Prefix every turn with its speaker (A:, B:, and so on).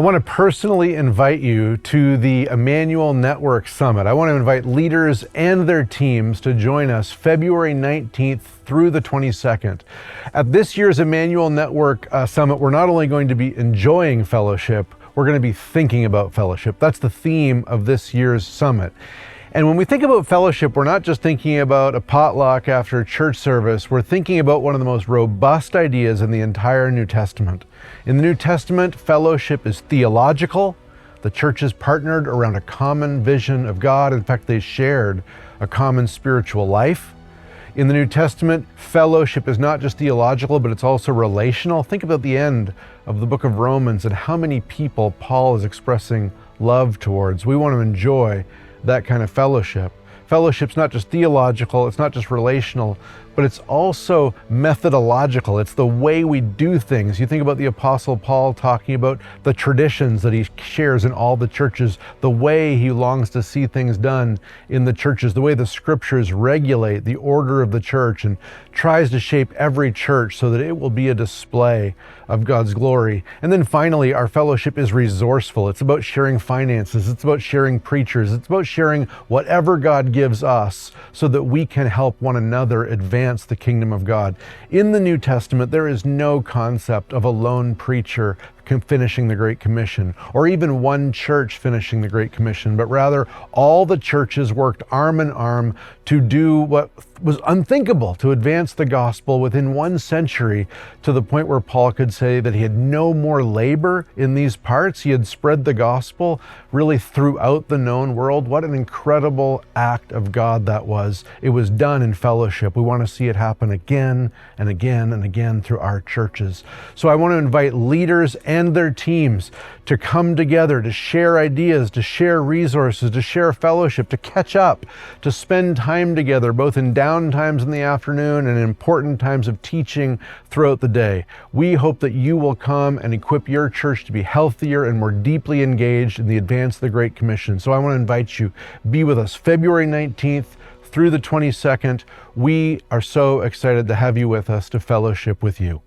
A: want to personally invite you to the Immanuel Network Summit. I want to invite leaders and their teams to join us February 19th through the 22nd. At this year's Immanuel Network Summit, we're not only going to be enjoying fellowship, we're going to be thinking about fellowship. That's the theme of this year's summit. And when we think about fellowship, we're not just thinking about a potluck after church service. We're thinking about one of the most robust ideas in the entire New Testament. In the New Testament, fellowship is theological. The churches partnered around a common vision of God. In fact, they shared a common spiritual life. In the New Testament, fellowship is not just theological, but it's also relational. Think about the end of the book of Romans and how many people Paul is expressing love towards. We want to enjoy that kind of fellowship. Fellowship's not just theological, it's not just relational, but it's also methodological. It's the way we do things. You think about the Apostle Paul talking about the traditions that he shares in all the churches, the way he longs to see things done in the churches, the way the scriptures regulate the order of the church and tries to shape every church so that it will be a display of God's glory. And then finally, our fellowship is resourceful. It's about sharing finances. It's about sharing preachers. It's about sharing whatever God gives us so that we can help one another advance the kingdom of God. In the New Testament, there is no concept of a lone preacher finishing the Great Commission, or even one church finishing the Great Commission, but rather all the churches worked arm in arm to do what was unthinkable, to advance the gospel within 1 century, to the point where Paul could say that he had no more labor in these parts. He had spread the gospel really throughout the known world. What an incredible act of God that was. It was done in fellowship. We want to see it happen again and again and again through our churches. So I want to invite leaders and their teams to come together, to share ideas, to share resources, to share fellowship, to catch up, to spend time together, both in down times in the afternoon and in important times of teaching throughout the day. We hope that you will come and equip your church to be healthier and more deeply engaged in the advance of the Great Commission. So I want to invite you, be with us February 19th through the 22nd. We are so excited to have you with us to fellowship with you.